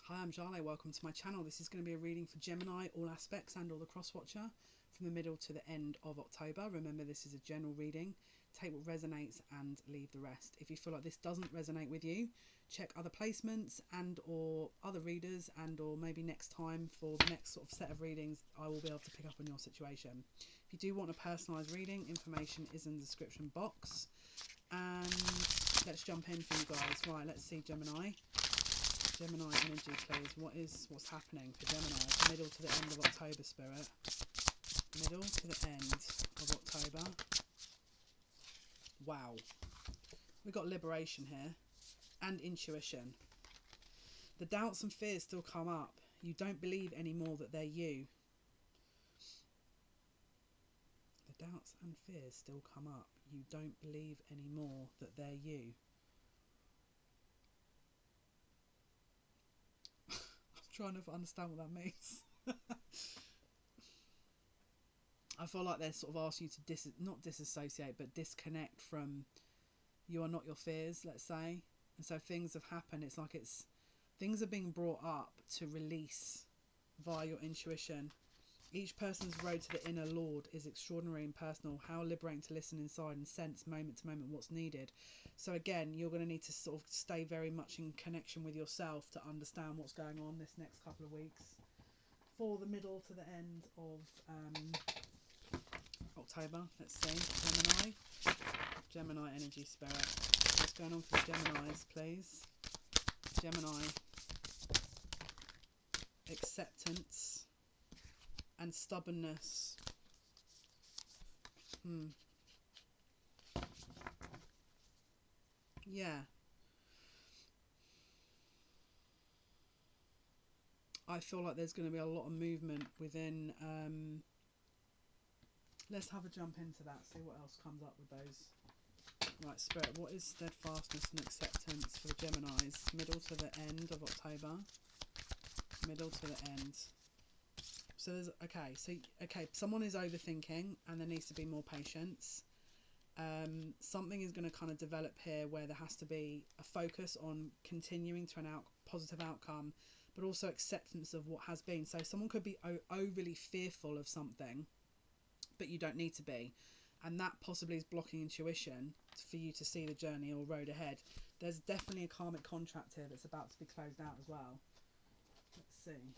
Hi, I'm Jale. Welcome to my channel. This is going to be a reading for Gemini, all aspects and all the cross-watcher from the middle to the end of October. Remember, this is a general reading. Take what resonates and leave the rest. If you feel like this doesn't resonate with you, check other placements and or other readers, and or maybe next time for the next sort of set of readings, I will be able to pick up on your situation. If you do want a personalised reading, information is in the description box. And let's jump in for you guys. Right, let's see Gemini. Gemini energy, please. What's happening for Gemini? Middle to the end of October, Spirit. Middle to the end of October. Wow. We've got liberation here and intuition. The doubts and fears still come up. You don't believe anymore that they're you. The doubts and fears still come up. You don't believe anymore that they're you. Trying to understand what that means. I feel like they're sort of asking you to not disassociate, but disconnect from, you are not your fears, let's say. And so things have happened. It's like things are being brought up to release via your intuition. Each person's road to the inner Lord is extraordinary and personal. How liberating to listen inside and sense moment to moment what's needed. So again, you're going to need to sort of stay very much in connection with yourself to understand what's going on this next couple of weeks. For the middle to the end of October, let's see. Gemini energy, spirit. What's going on for the Geminis, please? Gemini. Acceptance and stubbornness. Yeah. I feel like there's going to be a lot of movement within. Let's have a jump into that, see what else comes up with those. Right, Spirit, what is steadfastness and acceptance for the Geminis? Middle to the end of October. Middle to the end. So there's someone is overthinking and there needs to be more patience. Something is going to kind of develop here where there has to be a focus on continuing to an positive outcome, but also acceptance of what has been. So someone could be overly fearful of something, but you don't need to be, and that possibly is blocking intuition for you to see the journey or road ahead. There's definitely a karmic contract here that's about to be closed out as well. Let's see.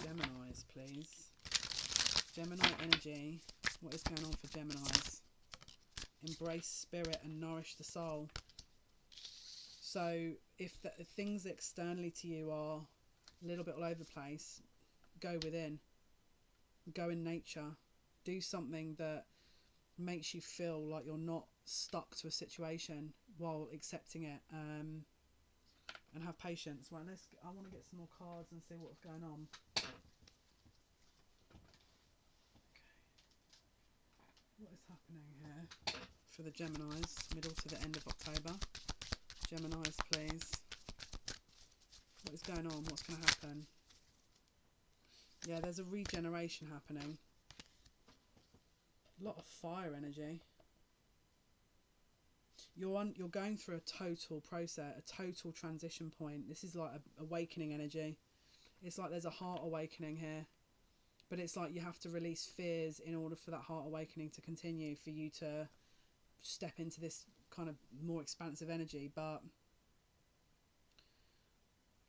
Geminis, please. Gemini energy. What is going on for Geminis? Embrace spirit and nourish the soul. So if the things externally to you are a little bit all over the place, go within. Go in nature. Do something that makes you feel like you're not stuck to a situation while accepting it, and have patience. Right, I want to get some more cards and see what's going on. Okay. What is happening here for the Geminis, middle to the end of October? Geminis, please. What is going on? What's going to happen? Yeah, there's a regeneration happening. A lot of fire energy. You're going through a total process, a total transition point. This is like a awakening energy. It's like there's a heart awakening here, but it's like you have to release fears in order for that heart awakening to continue, for you to step into this kind of more expansive energy. But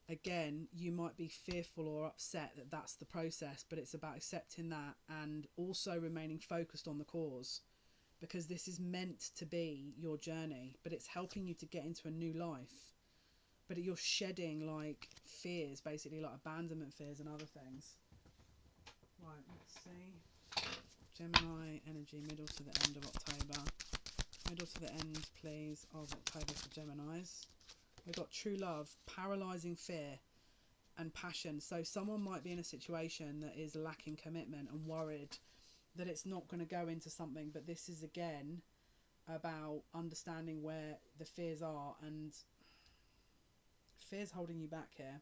again, you might be fearful or upset that that's the process, but it's about accepting that and also remaining focused on the cause, because this is meant to be your journey, but it's helping you to get into a new life. But you're shedding like fears, basically like abandonment fears and other things. Right, let's see. Gemini energy, middle to the end of October. Middle to the end, please, of October for Geminis. We've got true love, paralysing fear and passion. So someone might be in a situation that is lacking commitment and worried that it's not going to go into something, but this is again about understanding where the fears are, and fears holding you back here.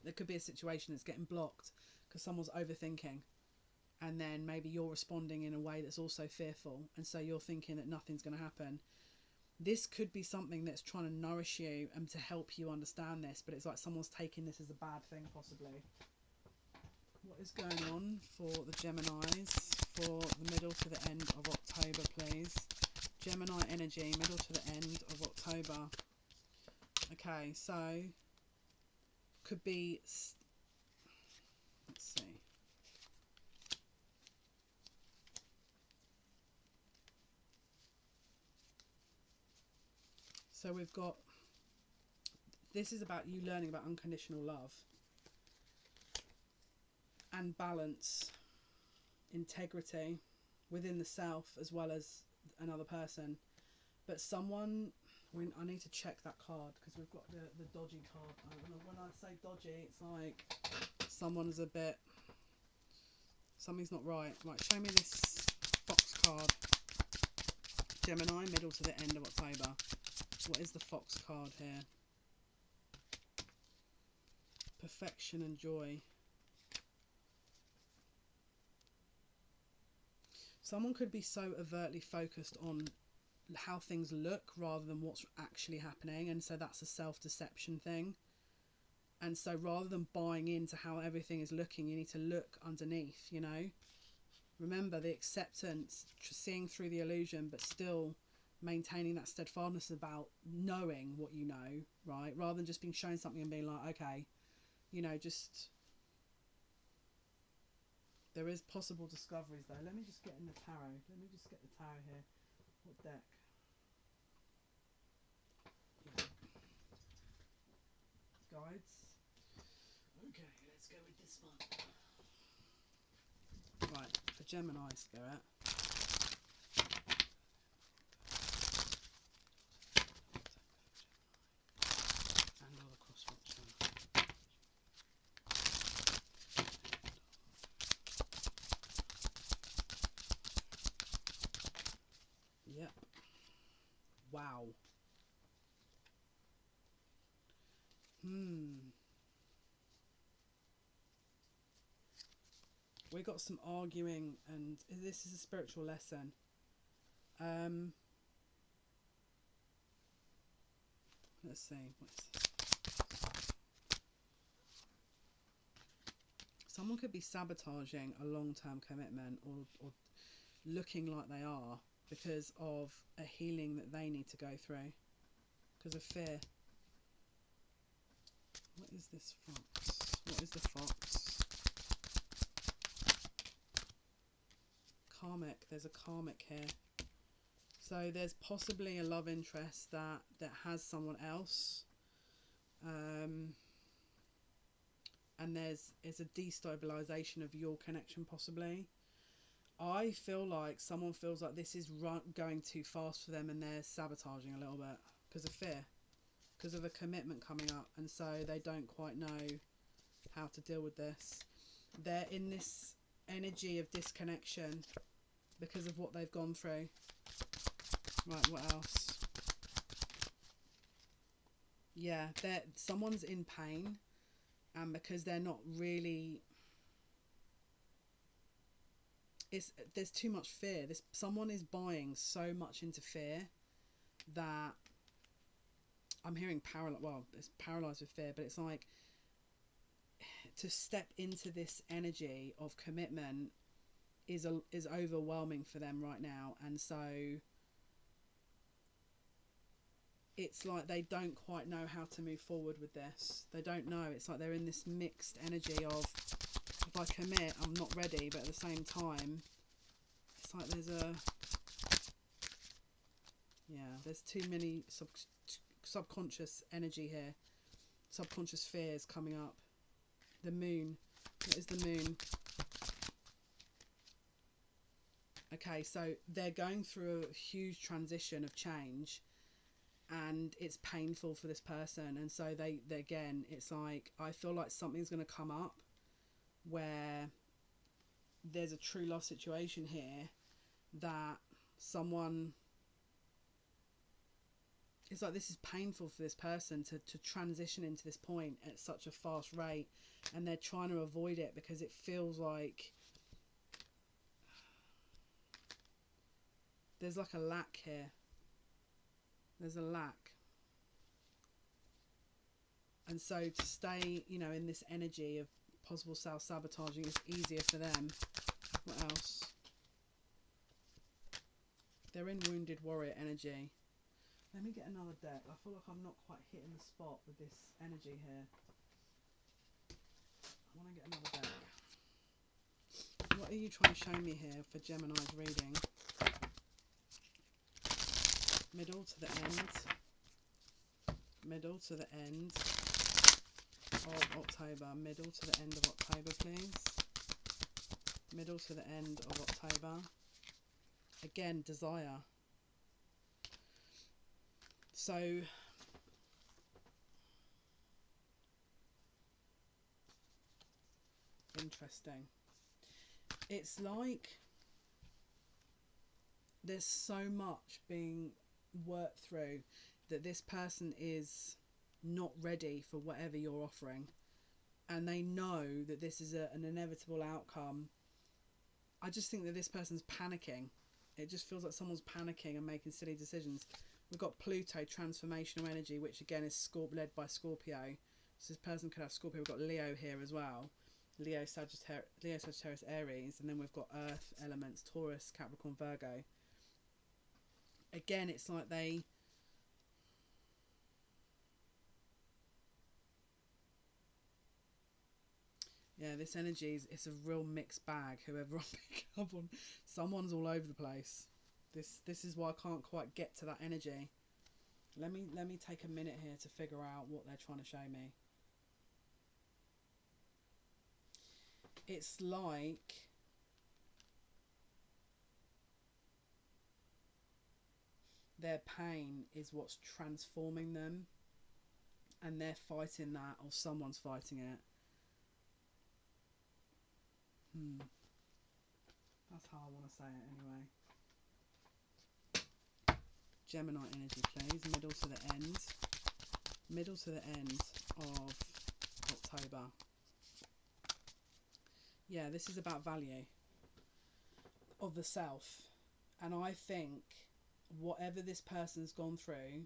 There could be a situation that's getting blocked because someone's overthinking, and then maybe you're responding in a way that's also fearful, and so you're thinking that nothing's going to happen. this could be something that's trying to nourish you and to help you understand this, but it's like someone's taking this as a bad thing, possibly. What is going on for the Geminis for the middle to the end of October, please? Gemini energy, middle to the end of October. Okay, so could be, let's see. So we've got, this is about you learning about unconditional love and balance, integrity within the self as well as another person. But someone, I need to check that card because we've got the dodgy card. When I say dodgy, it's like someone's a bit, something's not right. Right, show me this fox card. Gemini, middle to the end of October. What is the fox card here? Perfection and joy. Someone could be so overtly focused on how things look rather than what's actually happening, and so that's a self-deception thing. And so rather than buying into how everything is looking, you need to look underneath, you know. Remember the acceptance, seeing through the illusion, but still maintaining that steadfastness about knowing what you know, right? Rather than just being shown something and being like, okay, you know, just, there is possible discoveries though. Let me just get in the tarot. Let me just get the tarot here. What deck? Yeah. Guides. Okay, let's go with this one. Right, for Gemini spirit. And all the cross watcher. Yep. Wow. We got some arguing, and this is a spiritual lesson. Let's see. What's this? Someone could be sabotaging a long-term commitment or looking like they are because of a healing that they need to go through because of fear. What is this fox? What is the fox? Karmic. There's a karmic here. So there's possibly a love interest that has someone else. And it's a destabilization of your connection possibly. I feel like someone feels like this is going too fast for them and they're sabotaging a little bit because of fear, because of a commitment coming up, and so they don't quite know how to deal with this. They're in this energy of disconnection because of what they've gone through. Right, what else? Yeah, someone's in pain, and because they're not really, there's too much fear. Someone is buying so much into fear that I'm hearing it's paralyzed with fear, but it's like to step into this energy of commitment is overwhelming for them right now, and so it's like they don't quite know how to move forward with this. They don't know. It's like they're in this mixed energy of, if I commit, I'm not ready, but at the same time, it's like there's too many subconscious energy here. Subconscious fears coming up. The moon. What is the moon? Okay, so they're going through a huge transition of change, and it's painful for this person, and so they again, it's like I feel like something's going to come up where there's a true love situation here that someone, it's like this is painful for this person to transition into this point at such a fast rate, and they're trying to avoid it because it feels like there's like a lack here. There's a lack. And so to stay, you know, in this energy of possible self-sabotaging is easier for them. What else? They're in wounded warrior energy. Let me get another deck. I feel like I'm not quite hitting the spot with this energy here. I want to get another deck. What are you trying to show me here for Gemini's reading? Middle to the end. Middle to the end of October. Middle to the end of October, please. Middle to the end of October. Again, desire. So interesting. It's like there's so much being worked through that this person is not ready for whatever you're offering, and they know that this is an inevitable outcome. I just think that this person's panicking. It just feels like someone's panicking and making silly decisions. We've got Pluto, transformational energy, which again is led by Scorpio. So this person could have Scorpio. We've got Leo here as well. Leo, Sagittarius, Aries. And then we've got Earth elements, Taurus, Capricorn, Virgo. Again, it's like they... Yeah, this energy is, it's a real mixed bag. Whoever I pick up on, someone's all over the place. This is why I can't quite get to that energy. Let me take a minute here to figure out what they're trying to show me. It's like their pain is what's transforming them, and they're fighting that, or someone's fighting it. That's how I want to say it anyway. Gemini energy, please. Middle to the end. Middle to the end of October. Yeah, this is about value of the self. And I think whatever this person's gone through,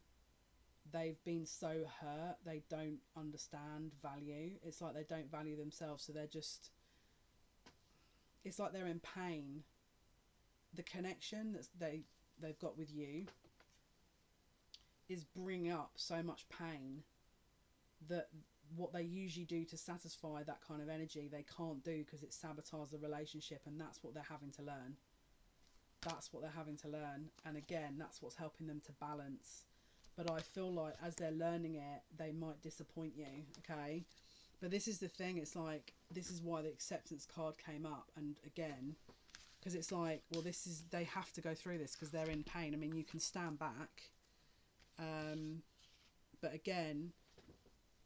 they've been so hurt, they don't understand value. It's like they don't value themselves, so they're just... It's like they're in pain. The connection that they've got with you is bringing up so much pain that what they usually do to satisfy that kind of energy, they can't do because it sabotages the relationship, and that's what they're having to learn. That's what they're having to learn. And again, that's what's helping them to balance. But I feel like as they're learning it, they might disappoint you, okay? But this is the thing, it's like, this is why the acceptance card came up. And again, because it's like, well, this is, they have to go through this because they're in pain. I mean, you can stand back. But again,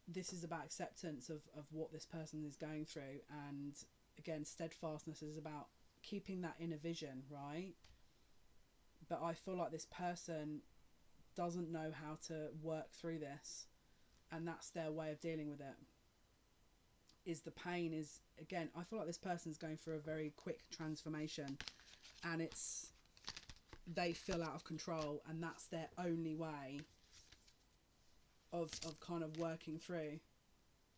this is about acceptance of what this person is going through. And again, steadfastness is about keeping that inner vision, right? But I feel like this person doesn't know how to work through this, and that's their way of dealing with it. Is the pain is, again, I feel like this person's going through a very quick transformation, and it's, they feel out of control, and that's their only way of kind of working through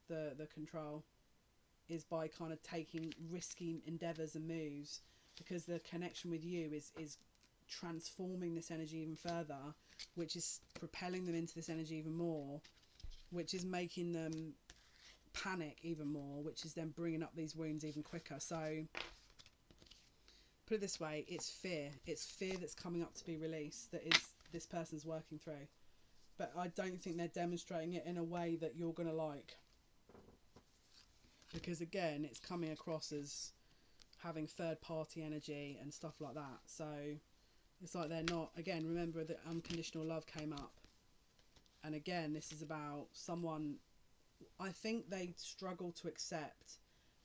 the control, is by kind of taking risky endeavours and moves, because the connection with you is transforming this energy even further, which is propelling them into this energy even more, which is making them panic even more, which is then bringing up these wounds even quicker. So put it this way, it's fear that's coming up to be released, that is this person's working through. But I don't think they're demonstrating it in a way that you're going to like, because again, it's coming across as having third party energy and stuff like that. So it's like they're not, again, remember that unconditional love came up, and again, this is about someone, I think they struggle to accept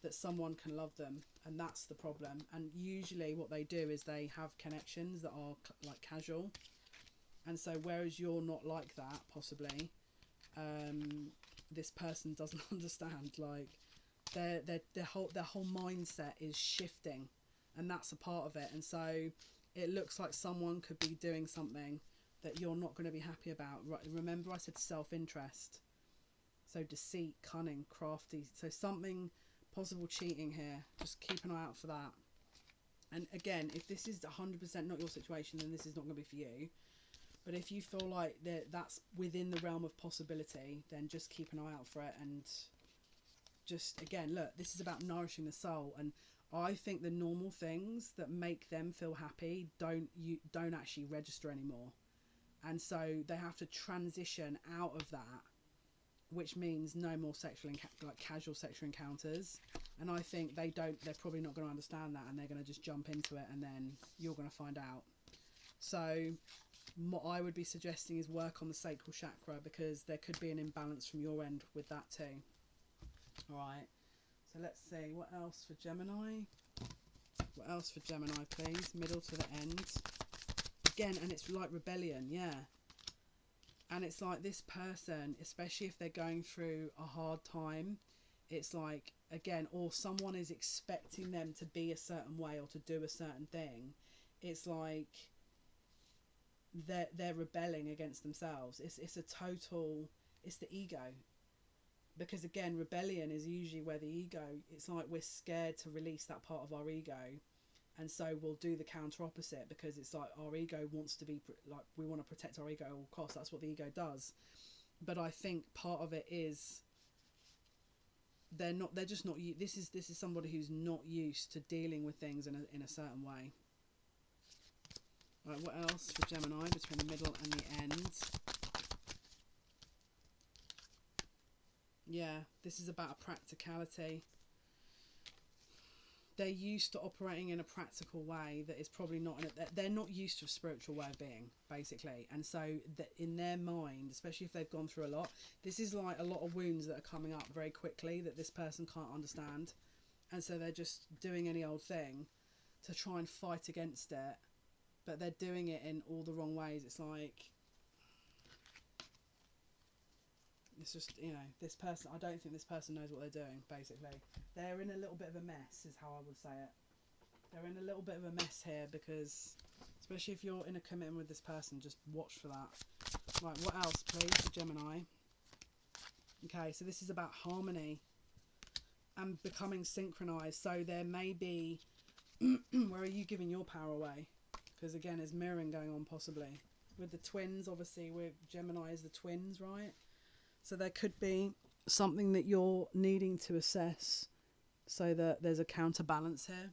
that someone can love them, and that's the problem. And usually what they do is they have connections that are like casual, and so whereas you're not like that, possibly, this person doesn't understand, like their whole mindset is shifting, and that's a part of it. And so it looks like someone could be doing something that you're not going to be happy about. Right, remember I said self-interest, so deceit, cunning, crafty, so something possible cheating here. Just keep an eye out for that. And again, if this is 100% not your situation, then this is not going to be for you. But if you feel like that's within the realm of possibility, then just keep an eye out for it. And just, again, look, this is about nourishing the soul. And I think the normal things that make them feel happy don't actually register anymore. And so they have to transition out of that, which means no more like casual sexual encounters. And I think they're probably not going to understand that, and they're going to just jump into it, and then you're going to find out. So what I would be suggesting is work on the sacral chakra, because there could be an imbalance from your end with that too. All right, so let's see what else for Gemini. What else for Gemini, please? Middle to the end again. And it's like rebellion, yeah. And it's like this person, especially if they're going through a hard time, it's like, again, or someone is expecting them to be a certain way or to do a certain thing. It's like they're rebelling against themselves. It's the ego. Because again, rebellion is usually where the ego, it's like we're scared to release that part of our ego. And so we'll do the counter opposite, because it's like our ego wants to be, like, we want to protect our ego at all costs. That's what the ego does. But I think part of it is they're just not, this is somebody who's not used to dealing with things in a certain way. Right, what else for Gemini between the middle and the end? Yeah, this is about a practicality. They're used to operating in a practical way that is probably not they're not used to a spiritual way of being, basically. And so that in their mind, especially if they've gone through a lot, this is like a lot of wounds that are coming up very quickly that this person can't understand. And so they're just doing any old thing to try and fight against it, but they're doing it in all the wrong ways. It's like, it's just, this person, I don't think this person knows what they're doing, basically. They're in a little bit of a mess, is how I would say it. They're in a little bit of a mess here, because, especially if you're in a commitment with this person, just watch for that. Right, what else, please, for Gemini? Okay, so this is about harmony and becoming synchronized. So there may be, where are you giving your power away? Because again, there's mirroring going on possibly. With the twins, obviously, Gemini is the twins, right? So there could be something that you're needing to assess so that there's a counterbalance here.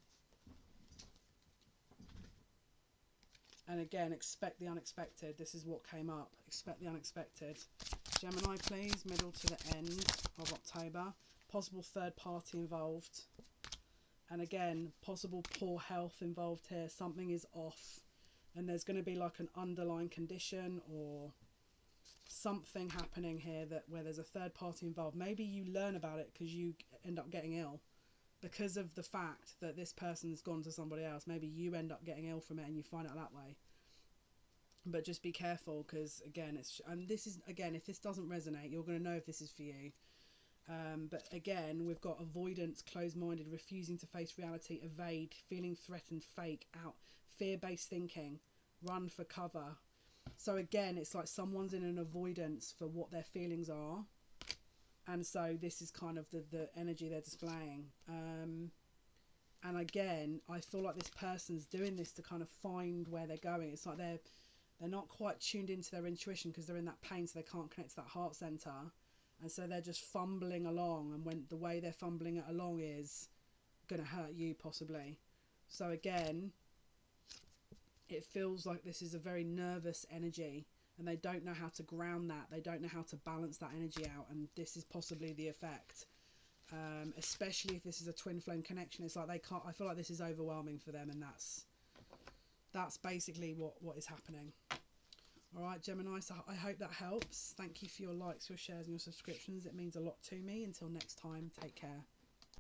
And again, expect the unexpected. This is what came up. Expect the unexpected. Gemini, please, middle to the end of October. Possible third party involved. And again, possible poor health involved here. Something is off. And there's going to be like an underlying condition or something happening here where there's a third party involved. Maybe you learn about it because you end up getting ill because of the fact that this person's gone to somebody else. Maybe you end up getting ill from it and you find out that way. But just be careful, because again, this is, again, if this doesn't resonate, you're going to know if this is for you. But again, we've got avoidance, closed-minded, refusing to face reality, evade, feeling threatened, fake out, fear-based thinking, run for cover. So again, it's like someone's in an avoidance for what their feelings are. And so this is kind of the energy they're displaying. And again, I feel like this person's doing this to kind of find where they're going. It's like they're not quite tuned into their intuition because they're in that pain, so they can't connect to that heart center. And so they're just fumbling along. And when the way they're fumbling it along is going to hurt you, possibly. So again, it feels like this is a very nervous energy, and they don't know how to ground that. They don't know how to balance that energy out, and this is possibly the effect. Especially if this is a twin flame connection, it's like they can't. I feel like this is overwhelming for them, and that's basically what is happening. All right, Gemini. So I hope that helps. Thank you for your likes, your shares, and your subscriptions. It means a lot to me. Until next time, take care.